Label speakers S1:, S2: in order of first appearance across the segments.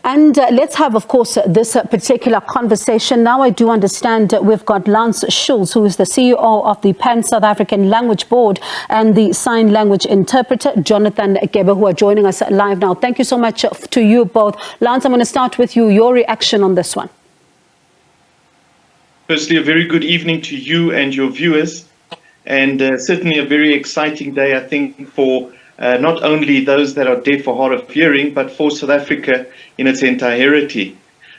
S1: And let's have, of course, this particular conversation. Now I do understand we've got Lance Schultz, who is the CEO of the Pan-South African Language Board, and the sign language interpreter, Jonathan Kebe, who are joining us live now. Thank you so much to you both. Lance, I'm going to start with you, your reaction on this one.
S2: Firstly, a very good evening to you and your viewers, and certainly a very exciting day, I think, for not only those that are deaf or hard of hearing, but for South Africa in its entirety.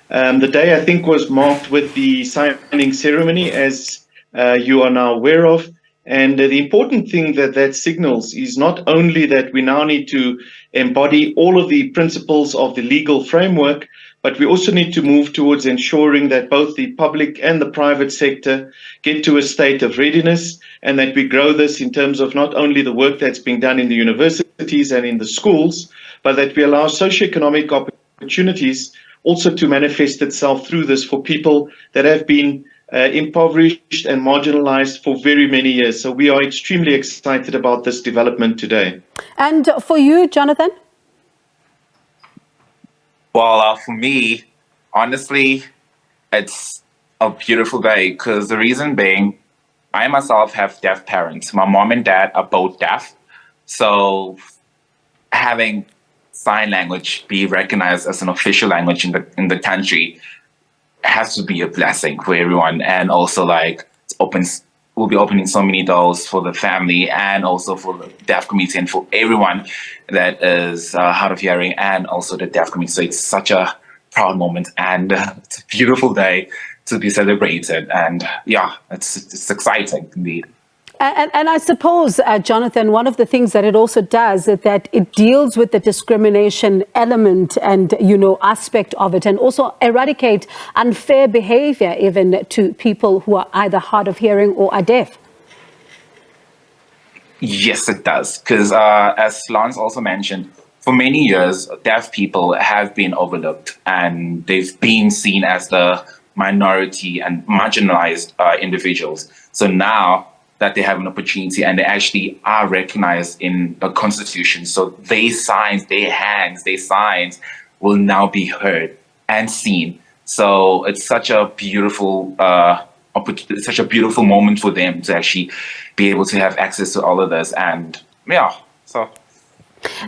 S2: The day, I think, was marked with the signing ceremony, as you are now aware of. And the important thing that signals is not only that we now need to embody all of the principles of the legal framework, but we also need to move towards ensuring that both the public and the private sector get to a state of readiness, and that we grow this in terms of not only the work that's being done in the universities and in the schools, but that we allow socioeconomic opportunities also to manifest itself through this for people that have been impoverished and marginalized for very many years. So we are extremely excited about this development today.
S1: And for you, Jonathan?
S3: Well, for me, honestly, it's a beautiful day, because the reason being, I myself have deaf parents. My mom and dad are both deaf. So having sign language be recognized as an official language in the country has to be a blessing for everyone. And also, like, we'll be opening so many doors for the family and also for the deaf community and for everyone that is hard of hearing, and also the deaf community. So it's such a proud moment, and it's a beautiful day to be celebrated. And yeah, it's exciting indeed.
S1: And I suppose, Jonathan, one of the things that it also does is that it deals with the discrimination element and, aspect of it, and also eradicate unfair behavior even to people who are either hard of hearing or are deaf.
S3: Yes, it does. Because as Lance also mentioned, for many years, deaf people have been overlooked, and they've been seen as the minority and marginalized individuals. So now that they have an opportunity and they actually are recognized in the Constitution, so their signs, their hands, their signs will now be heard and seen. So it's such a beautiful such a beautiful moment for them to actually be able to have access to all of this. And yeah, so.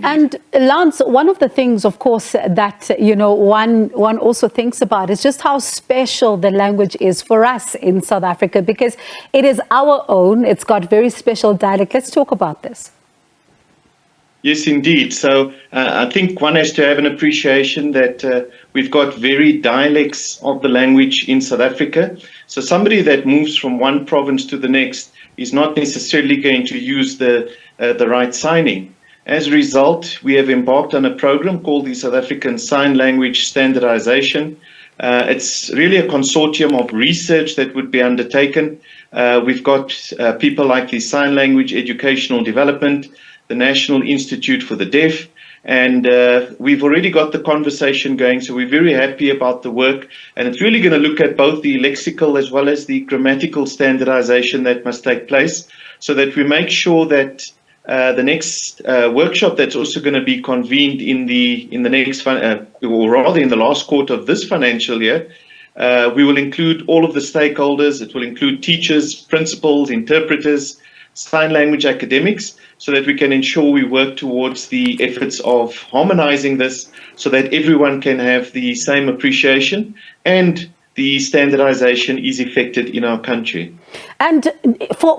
S1: And Lance, one of the things, of course, that, one also thinks about is just how special the language is for us in South Africa, because it is our own. It's got very special dialect. Let's talk about this.
S2: Yes, indeed. So I think one has to have an appreciation that we've got varied dialects of the language in South Africa. So somebody that moves from one province to the next is not necessarily going to use the right signing. As a result, we have embarked on a program called the South African Sign Language Standardization. It's really a consortium of research that would be undertaken. We've got people like the Sign Language Educational Development, the National Institute for the Deaf, and we've already got the conversation going. So we're very happy about the work, and it's really going to look at both the lexical as well as the grammatical standardization that must take place, so that we make sure that the next workshop that's also going to be convened in the next or rather in the last quarter of this financial year, we will include all of the stakeholders. It will include teachers, principals, interpreters, sign language academics, so that we can ensure we work towards the efforts of harmonizing this, so that everyone can have the same appreciation and the standardization is effected in our country.
S1: And for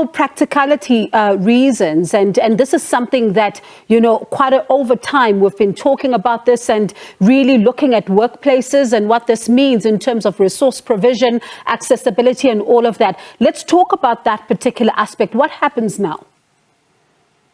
S1: practicality reasons, and this is something that, over time we've been talking about this and really looking at workplaces and what this means in terms of resource provision, accessibility, and all of that. Let's talk about that particular aspect. What happens now?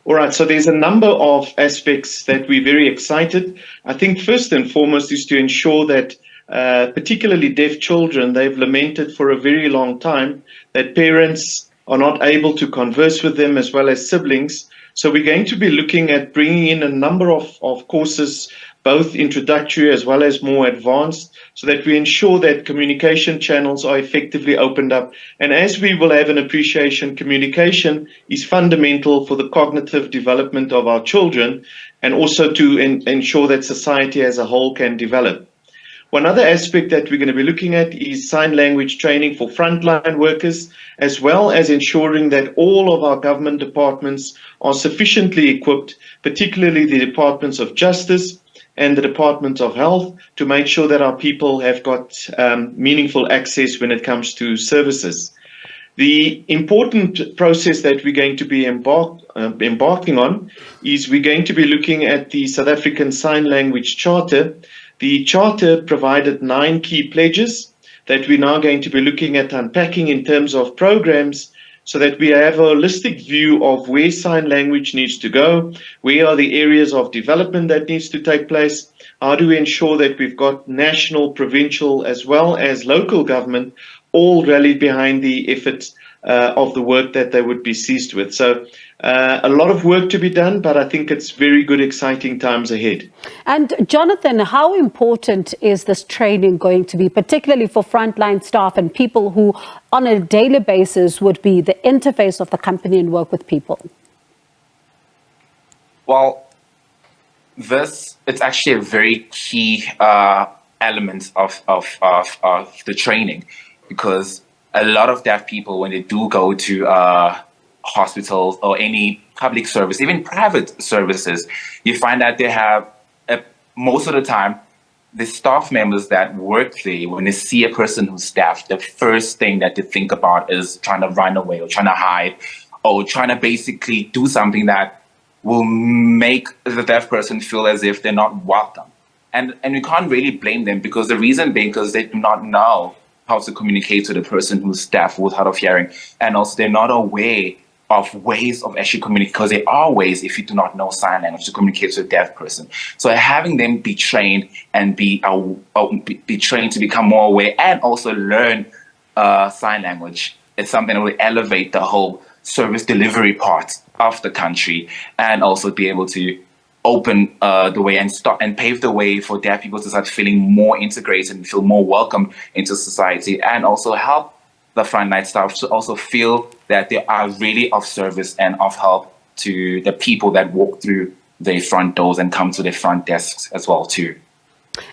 S2: All right, so there's a number of aspects that we're very excited. I think first and foremost is to ensure that particularly deaf children, they've lamented for a very long time that parents are not able to converse with them as well as siblings. So we're going to be looking at bringing in a number of courses, both introductory as well as more advanced, so that we ensure that communication channels are effectively opened up. And as we will have an appreciation, communication is fundamental for the cognitive development of our children, and also to ensure that society as a whole can develop. One other aspect that we're going to be looking at is sign language training for frontline workers, as well as ensuring that all of our government departments are sufficiently equipped, particularly the Departments of Justice and the Department of Health, to make sure that our people have got meaningful access when it comes to services. The important process that we're going to be embarking on is we're going to be looking at the South African Sign Language Charter. The Charter provided 9 key pledges that we're now going to be looking at unpacking in terms of programs, so that we have a holistic view of where sign language needs to go, where are the areas of development that needs to take place, how do we ensure that we've got national, provincial, as well as local government all rallied behind the efforts of the work that they would be seized with. So a lot of work to be done, but I think it's very good, exciting times ahead.
S1: And Jonathan, how important is this training going to be, particularly for frontline staff and people who on a daily basis would be the interface of the company and work with people?
S3: Well, it's actually a very key element of the training, because a lot of deaf people, when they do go to hospitals or any public service, even private services, you find that they have, most of the time, the staff members that work there, when they see a person who's deaf, the first thing that they think about is trying to run away or trying to hide or trying to basically do something that will make the deaf person feel as if they're not welcome. And we can't really blame them, because the reason being because they do not know how to communicate to the person who's deaf or hard of hearing. And also they're not aware of ways of actually communicating, because there are ways, if you do not know sign language, to communicate to a deaf person. So having them be trained and be trained to become more aware and also learn sign language is something that will elevate the whole service delivery part of the country, and also be able to open the way and pave the way for deaf people to start feeling more integrated and feel more welcome into society, and also help the frontline staff to also feel that they are really of service and of help to the people that walk through their front doors and come to their front desks as well too.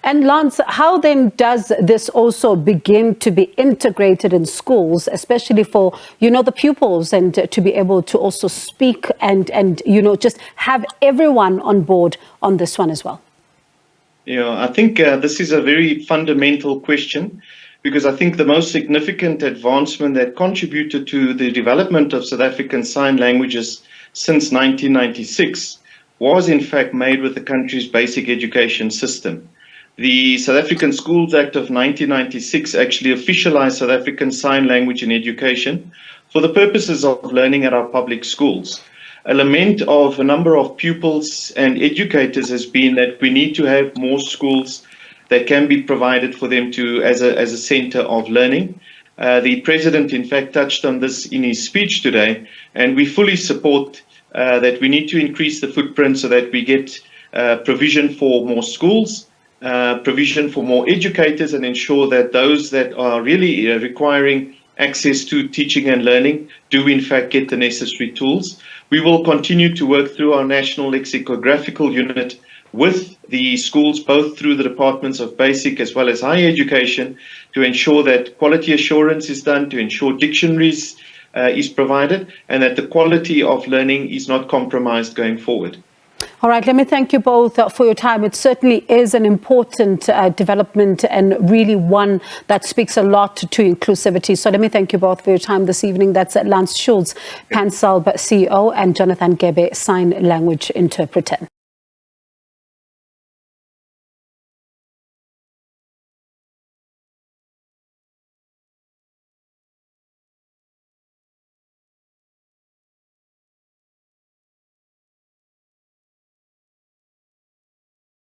S1: And Lance, how then does this also begin to be integrated in schools, especially for, the pupils, and to be able to also speak and just have everyone on board on this one as well?
S2: Yeah, I think this is a very fundamental question, because I think the most significant advancement that contributed to the development of South African sign languages since 1996 was in fact made with the country's basic education system. The South African Schools Act of 1996 actually officialized South African Sign Language in education for the purposes of learning at our public schools. A lament of a number of pupils and educators has been that we need to have more schools that can be provided for them to as a center of learning. The president, in fact, touched on this in his speech today, and we fully support that we need to increase the footprint so that we get provision for more schools, provision for more educators, and ensure that those that are really requiring access to teaching and learning do in fact get the necessary tools. We will continue to work through our National Lexicographical Unit with the schools, both through the departments of basic as well as higher education, to ensure that quality assurance is done, to ensure dictionaries is provided, and that the quality of learning is not compromised going forward.
S1: All right, let me thank you both for your time. It certainly is an important development, and really one that speaks a lot to inclusivity. So let me thank you both for your time this evening. That's Lance Schultz, PanSalb CEO, and Jonathan Kebe, sign language interpreter.